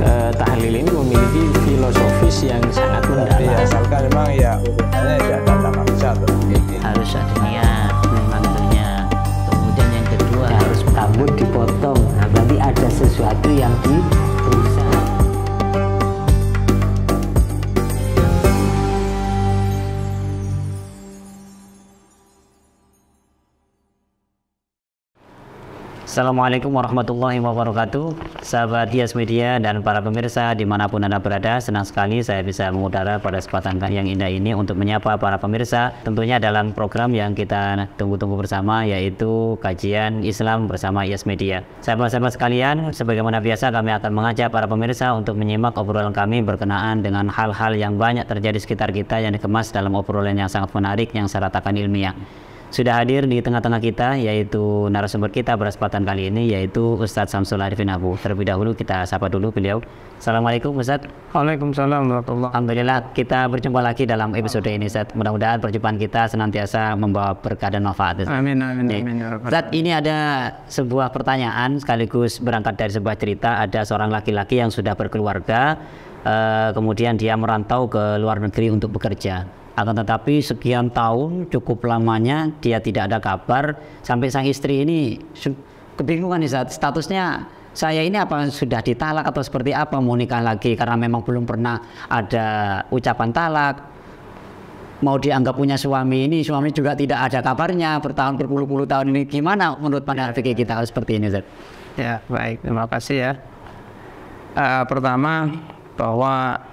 Tahlil ini memiliki filosofis yang sangat mendalam. Iya, asalkan memang ya urutannya ya ada manusia tuh. Harus ada niat membantunya. Kemudian yang kedua harus rambut dipotong. Nah, berarti ada sesuatu yang dirusak. Assalamualaikum warahmatullahi wabarakatuh. Sahabat Hias Media dan para pemirsa dimanapun Anda berada, senang sekali saya bisa mengudara pada kesempatan yang indah ini untuk menyapa para pemirsa tentunya dalam program yang kita tunggu-tunggu bersama, yaitu kajian Islam bersama Hias Media. Sahabat-sahabat sekalian, sebagaimana biasa kami akan mengajak para pemirsa untuk menyimak obrolan kami berkenaan dengan hal-hal yang banyak terjadi sekitar kita yang dikemas dalam obrolan yang sangat menarik yang syarat akan ilmiah. Sudah hadir di tengah-tengah kita yaitu narasumber kita pada kesempatan kali ini, yaitu Ustadz Samsul Arifin Abu. Terlebih dahulu kita sapa dulu beliau. Assalamualaikum Ustadz. Waalaikumsalam warahmatullahi. Alhamdulillah kita berjumpa lagi dalam episode ini Ustadz. Mudah-mudahan perjumpaan kita senantiasa membawa berkah dan manfaat. Amin amin amin. Ustadz, ini ada sebuah pertanyaan sekaligus berangkat dari sebuah cerita. Ada seorang laki-laki yang sudah berkeluarga, kemudian dia merantau ke luar negeri untuk bekerja. Akan tetapi sekian tahun cukup lamanya dia tidak ada kabar, sampai sang istri ini kebingungan nih saat statusnya, saya ini apa sudah ditalak atau seperti apa, mau nikah lagi karena memang belum pernah ada ucapan talak. Mau dianggap punya suami, ini suami juga tidak ada kabarnya bertahun berpuluh-puluh tahun ini. Gimana menurut pandangan fikih kita seperti ini, Ustaz? Ya baik, terima kasih ya. Pertama bahwa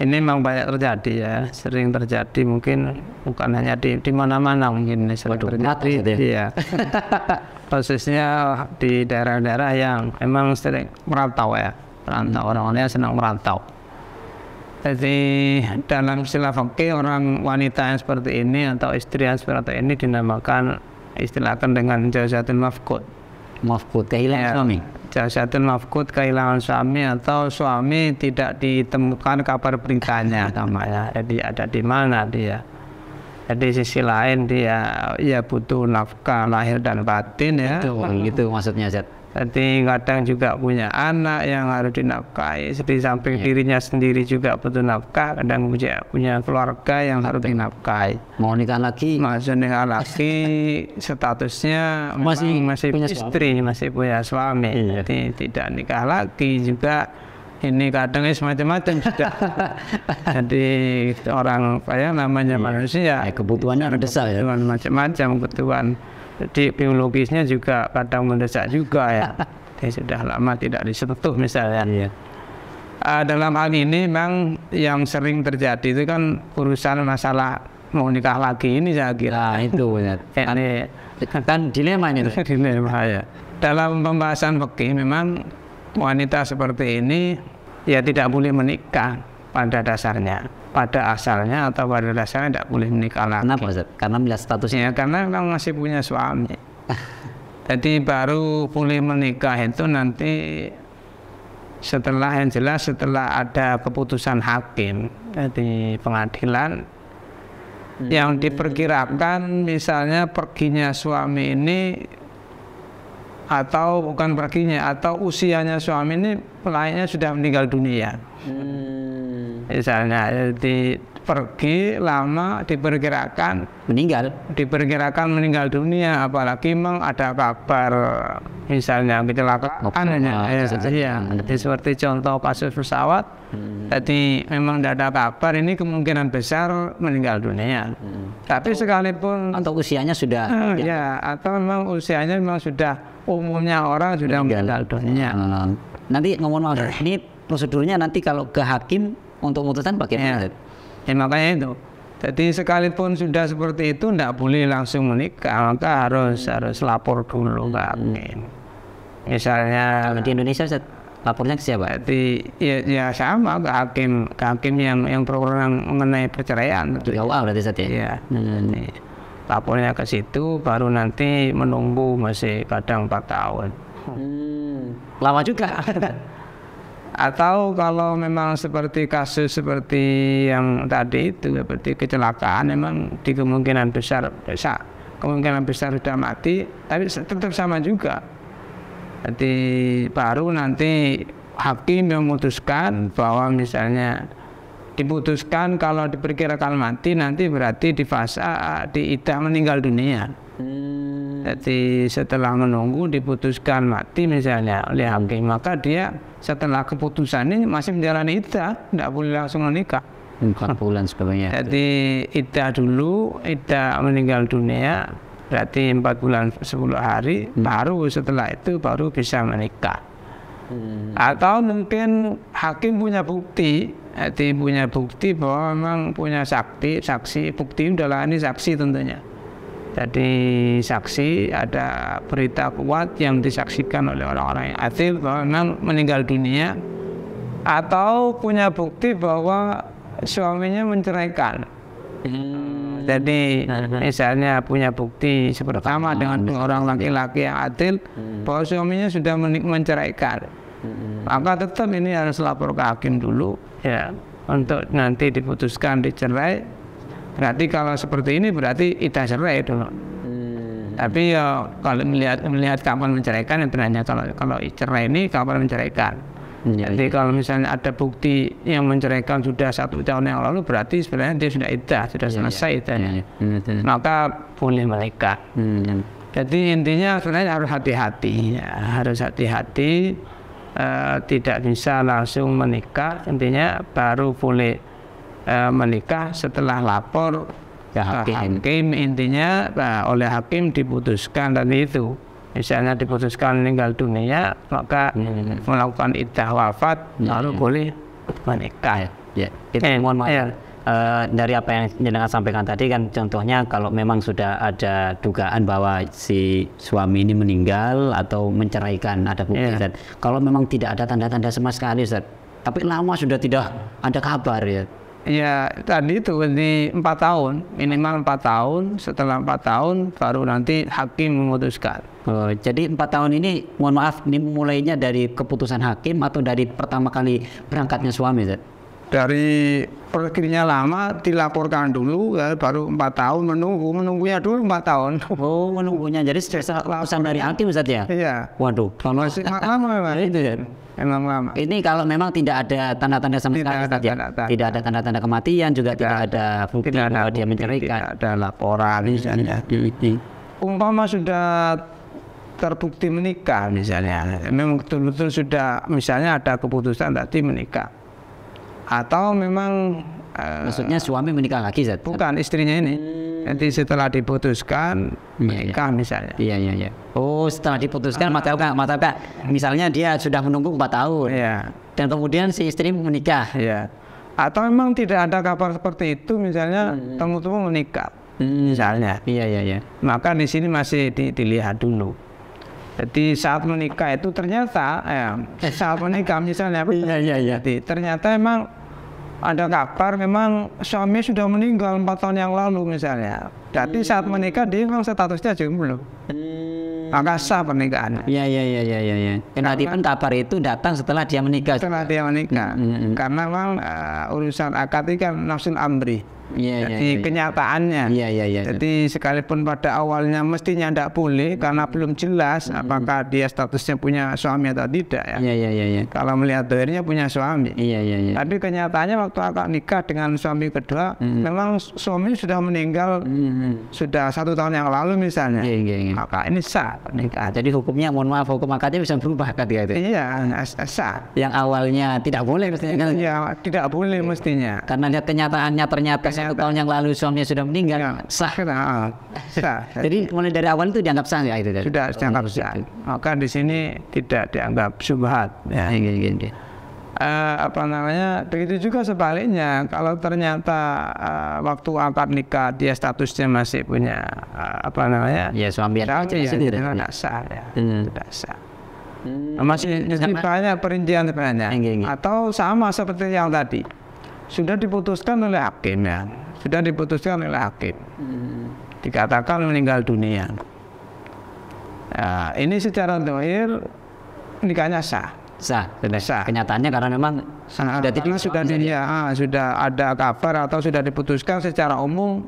ini memang banyak terjadi ya, sering terjadi, mungkin bukan hanya di mana-mana, mungkin sering terjadi. Iya. Khususnya di daerah-daerah yang memang sering merantau ya, merantau, orang-orang yang senang merantau. Jadi dalam istilah fikih, orang wanita yang seperti ini atau istri yang seperti ini dinamakan, istilahkan dengan jazatul mafqud. Mafqud, kehilangan suami. Jazatul mafqud, kehilangan suami atau suami tidak ditemukan kabar beritanya namanya. Jadi ada di mana dia. Jadi sisi lain dia ya butuh nafkah lahir dan batin ya. Itu maksudnya Ustaz. Jadi kadang juga punya anak yang harus dinafkahi, di samping dirinya sendiri juga butuh nafkah, kadang punya keluarga yang harus dinafkahi. Mau nikah lagi? Masih nikah lagi, statusnya masih punya istri, masih punya suami. Jadi tidak nikah lagi juga. Ini kadang semacam-macam sudah. Jadi orang kayak namanya manusia, kebutuhannya mendesak ya. Macam-macam kebutuhan. Jadi biologisnya juga kadang mendesak juga ya. Jadi sudah lama tidak disentuh misalnya. Dalam hal ini memang yang sering terjadi itu kan urusan masalah mau nikah lagi ini, saya kira. Itu benar. Ini kan dilema ini. Dilema ya. Dalam pembahasan fikih memang wanita seperti ini ya tidak boleh menikah pada dasarnya. Pada asalnya atau pada dasarnya tidak boleh menikah lagi. Kenapa Ustaz? Karena melihat statusnya. Ya, karena memang masih punya suami. Jadi baru boleh menikah itu nanti setelah, yang jelas setelah ada keputusan hakim di pengadilan yang diperkirakan, misalnya perginya suami ini atau bukan perginya, atau usianya suami ini layaknya sudah meninggal dunia. Misalnya pergi lama, diperkirakan meninggal dunia, apalagi memang ada kabar misalnya kecelakaan jadi seperti contoh kasus pesawat. Jadi memang tidak ada kabar, ini kemungkinan besar meninggal dunia. Tapi sekalipun atau usianya sudah atau memang usianya memang sudah, umumnya orang sudah meninggal dunia. Nanti ngomong ini prosedurnya nanti kalau ke hakim untuk memutuskan bagaimana? Ya makanya itu. Jadi sekalipun sudah seperti itu tidak boleh langsung menikah, maka harus lapor dulu ke hakim. Misalnya di Indonesia Ustaz, lapornya ke siapa? Jadi ya sama ke hakim yang berwenang mengenai perceraian. Berarti Ustaz ya. Lapornya ke situ, baru nanti menunggu masih kadang 4 tahun. Lama juga. Atau kalau memang seperti kasus seperti yang tadi itu, seperti kecelakaan, memang di kemungkinan besar sudah mati, tapi tetap sama juga. Jadi baru nanti hakim memutuskan bahwa misalnya diputuskan kalau diperkirakan mati, nanti berarti di fasa di iddah meninggal dunia. Jadi setelah menunggu diputuskan mati misalnya oleh hakim, maka dia setelah keputusan ini masih menjalani iddah, tidak boleh langsung menikah. 4 bulan sebelumnya. Jadi iddah dulu, iddah meninggal dunia berarti 4 bulan 10 hari, baru setelah itu baru bisa menikah. Atau mungkin hakim punya bukti, jadi punya bukti bahwa memang punya saksi, bukti udahlah ini saksi tentunya. Jadi saksi, ada berita kuat yang disaksikan oleh orang-orang yang adil bahwa memang meninggal dunia, atau punya bukti bahwa suaminya menceraikan. Jadi misalnya punya bukti pertama dengan orang laki-laki yang adil bahwa suaminya sudah menceraikan, maka tetap ini harus lapor ke hakim dulu ya, untuk nanti diputuskan dicerai. Berarti kalau seperti ini berarti iddah cerai dulu. Tapi ya kalau melihat kapan menceraikan, yang benarnya kalau cerai ini kapan menceraikan. Jadi kalau misalnya ada bukti yang menceraikan sudah 1 tahun yang lalu, berarti sebenarnya dia sudah iddah, sudah selesai iddahnya, maka boleh menikah. Jadi intinya sebenarnya harus hati-hati, ya, harus hati-hati, tidak bisa langsung menikah. Intinya baru boleh menikah setelah lapor ke hakim. Intinya oleh hakim diputuskan tadi itu. Misalnya diputuskan meninggal dunia, maka melakukan iddah wafat, lalu boleh menikah. Ya, mohon maaf. Dari apa yang jenengan sampaikan tadi kan, contohnya kalau memang sudah ada dugaan bahwa si suami ini meninggal atau menceraikan, ada bukti, Ustaz. Kalau memang tidak ada tanda-tanda sama sekali, Ustaz, tapi lama sudah tidak ada kabar ya. Ya tadi itu di 4 tahun, minimal 4 tahun. Setelah 4 tahun baru nanti hakim memutuskan. Jadi 4 tahun ini, mohon maaf, ini mulainya dari keputusan hakim atau dari pertama kali berangkatnya suami, Zat? Dari perginya lama dilaporkan dulu, ya, baru 4 tahun menunggunya dulu 4 tahun. Oh, menunggunya. Jadi keputusan dari hakim, Zat ya? Iya. Waduh. Masih lama memang. Itu ya. Emang lama. Ini kalau memang tidak ada tanda-tanda sama sekali, tidak ada tanda-tanda kematian, juga tidak ada bukti bahwa dia menceraikan, tidak ada laporan misalnya. Umpama sudah terbukti menikah misalnya, memang betul-betul sudah misalnya ada keputusan tadi menikah, atau memang maksudnya suami menikah lagi, Zat? Bukan, istrinya ini. Nanti setelah diputuskan menikah misalnya. Iya. Oh, setelah diputuskan mata misalnya dia sudah menunggu 4 tahun. Iya. Dan kemudian si istri menikah. Iya. Atau memang tidak ada kabar seperti itu, misalnya temu-temu menikah. Misalnya. Iya. Maka di sini masih dilihat dulu. Jadi saat menikah itu ternyata saat menikah misalnya Iya. Jadi ternyata emang ada kabar memang suami sudah meninggal 4 tahun yang lalu misalnya. Jadi saat menikah dia memang statusnya jomblo. Maka sah pernikahan. Iya. Tadi kan kabar itu datang setelah dia menikah. Setelah dia menikah. Karena memang urusan akad ini kan nafsul amri. Jadi kenyataannya. Iya. Jadi sekalipun pada awalnya mestinya tidak boleh karena belum jelas apakah dia statusnya punya suami atau tidak ya. Iya. Kalau melihat dohirnya punya suami. Iya. Tapi kenyataannya waktu akad nikah dengan suami kedua, memang suami sudah meninggal sudah 1 tahun yang lalu misalnya. Iya. Maka ini sah pernikahan. Jadi hukumnya, mohon maaf, hukum akadnya bisa berubah kan gitu. Iya, sah. Yang awalnya tidak boleh mestinya kan? Iya, tidak boleh mestinya. Karena lihat kenyataannya ternyata 1 tahun yang lalu suaminya sudah meninggal, sah. Sah. Jadi mulai dari awal itu dianggap sah ya itu. Sudah dianggap sah. Maka di sini tidak dianggap syubhat. Ya. Begitu juga sebaliknya, kalau ternyata waktu akad nikah dia statusnya masih punya suami tidak sah ya. Tidak sah. Masih banyak perincian sebenarnya. Atau sama seperti yang tadi, sudah diputuskan oleh hakim ya. Sudah diputuskan oleh hakim. Dikatakan meninggal dunia. Nah, ini secara zahir nikahnya sah. Sah. Kenyataannya karena memang sudah ada kabar atau sudah diputuskan secara umum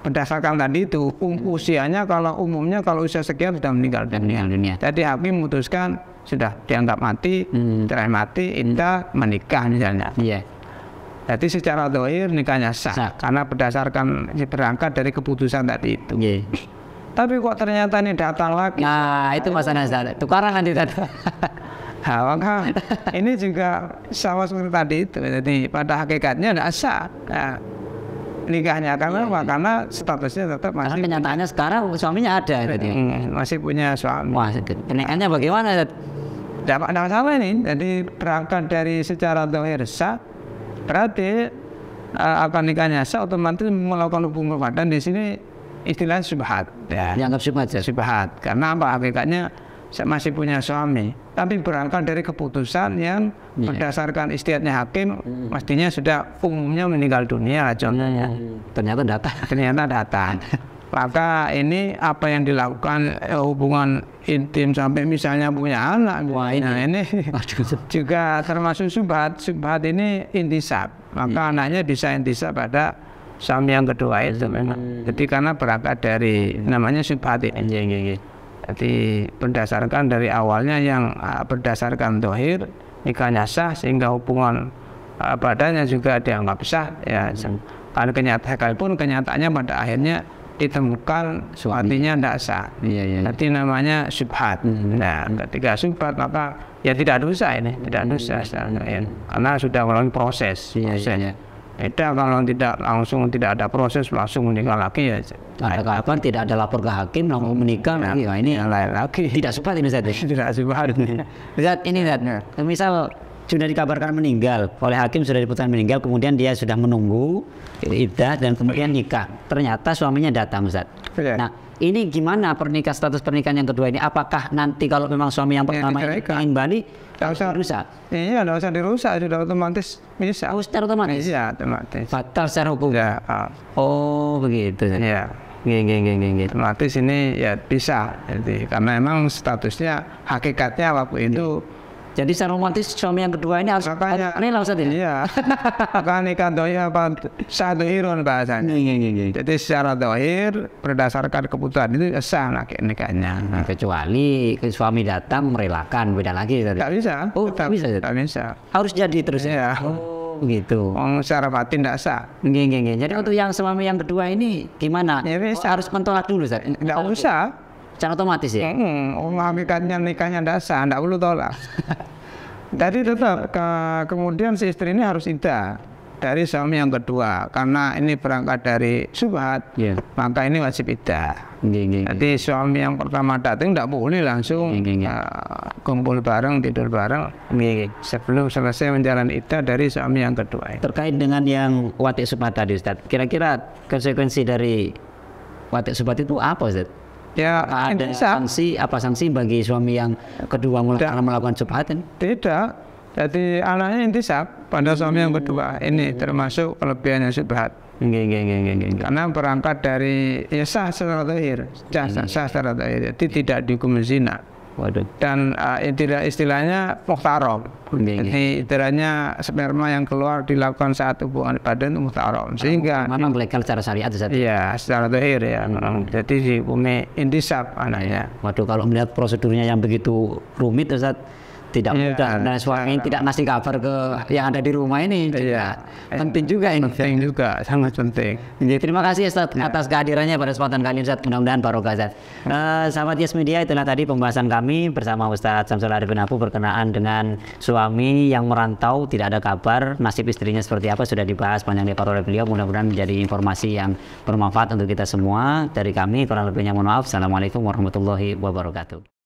berdasarkan tadi itu usianya, kalau umumnya kalau usia sekian sudah meninggal dunia. Jadi hakim memutuskan sudah dianggap mati, cerai mati, iddah menikah misalnya. Iya. Jadi secara zahir nikahnya sah karena berdasarkan berangkat dari keputusan tadi itu. Iya. Tapi kok ternyata ini datang lagi. Nah, itu masalah Ustaz. Tukaran nanti tadi. Nah, maka ini juga sama seperti tadi itu. Jadi pada hakikatnya tidak sah. Nah, nikahnya karena apa? Karena statusnya tetap Karena masih kenyataannya sekarang suaminya ada tadi. masih punya suami. Wah, kenaikannya bagaimana Ustaz? Tidak masalah ini. Jadi berangkat dari secara zahir sah, berarti akan nikahnya sah otomatis melakukan hubungan badan di sini istilahnya syubhat. Ya. Dianggap syubhat ya? Syubhat. Karena apa? Hakikatnya saya masih punya suami, tapi berangkat dari keputusan yang berdasarkan istihadnya hakim, mestinya sudah umumnya meninggal dunia contohnya. Ternyata datang. Maka ini apa yang dilakukan hubungan intim sampai misalnya punya anak. Wah, ini juga termasuk syubhat. Syubhat ini intisab. Maka anaknya bisa intisab pada suami yang kedua itu memang. Jadi karena berangkat dari namanya syubhat ini. Jadi berdasarkan dari awalnya yang berdasarkan zahir nikahnya sah sehingga hubungan badannya juga dianggap sah ya. Kalau kenyataannya pada akhirnya ditemukan suaminya tidak sah. Jadi namanya syubhat. Nah, ketika syubhat maka ya tidak dosa ini, tidak dosa karena sudah melalui proses. Beda kalau tidak langsung tidak ada proses langsung menikah lagi ya. Ada kapan tidak ada lapor ke hakim langsung menikah lagi. Nah, ini yang lain lagi. Tidak syubhat ini Ustaz. Tidak syubhat ini. Ustaz, ini Ustaz. Misal sudah dikabarkan meninggal oleh hakim, sudah diputuskan meninggal, kemudian dia sudah menunggu iddah dan kemudian nikah. Ternyata suaminya datang Ustaz. Nah, ini gimana status pernikahan yang kedua ini? Apakah nanti kalau memang suami yang pertama ingin balik, tidak usah dirusak? Iya, tidak usah dirusak, sudah otomatis bisa. Oh, secara otomatis? Iya, otomatis. Fatal secara hukum? Ya. Oh, begitu. Iya. Otomatis ini ya bisa. Jadi karena memang statusnya hakikatnya waktu itu. Jadi secara romantis suami yang kedua ini harus ini Ustaz ini? Iya. Akan nikah dohir apa satu hirun bahasanya. Jadi secara dohir berdasarkan keputusan itu sah nikahnya. Kecuali suami datang merelakan, beda lagi. Tidak bisa. Oh, tidak bisa. Tidak bisa. Harus jadi terus ya. Oh, begitu. Secara batin tidak sah. Jadi untuk yang suami yang kedua ini gimana? Ya, harus mentolak dulu Ustaz? Tidak usah. Secara otomatis ya? Hakikatnya nikahnya tidak sah, tidak perlu tolak. Jadi tetap kemudian si istri ini harus iddah dari suami yang kedua karena ini berangkat dari syubhat, maka ini wajib iddah. Jadi suami yang pertama datang tidak boleh langsung kumpul bareng, tidur bareng sebelum selesai menjalani iddah dari suami yang kedua. Terkait dengan yang watik syubhat tadi Ustaz, kira-kira konsekuensi dari watik syubhat itu apa Ustaz? Ya, ada sanksi bagi suami yang kedua melakukan syubhat? Tidak. Jadi anaknya intisab pada suami yang kedua. Ini termasuk kelebihannya syubhat. Karena berangkat dari sah secara zahir, sah secara zahir. Jadi tidak dihukum zina. Dan istilahnya muhtaram. Jadi istilahnya sperma yang keluar dilakukan saat hubungan badan itu muhtaram. Sehingga memang legal secara syariat Ustaz. Iya, secara zahir ya. Jadi dihukumi intisab anaknya. Waduh, kalau melihat prosedurnya yang begitu rumit Ustaz, tidak mudah dan suami tidak ngasih kabar ke yang ada di rumah ini. Penting juga ini. Penting juga, sangat penting. Jadi, terima kasih Ustaz atas kehadirannya pada kesempatan kali ini Ustaz. Mudah-mudahan barokah Ustaz. Sahabat Yes Media, itulah tadi pembahasan kami bersama Ustaz Syamsul Arifin Abu berkenaan dengan suami yang merantau tidak ada kabar, nasib istrinya seperti apa sudah dibahas panjang lebar oleh beliau. Mudah-mudahan menjadi informasi yang bermanfaat untuk kita semua. Dari kami kurang lebihnya mohon maaf. Assalamualaikum warahmatullahi wabarakatuh.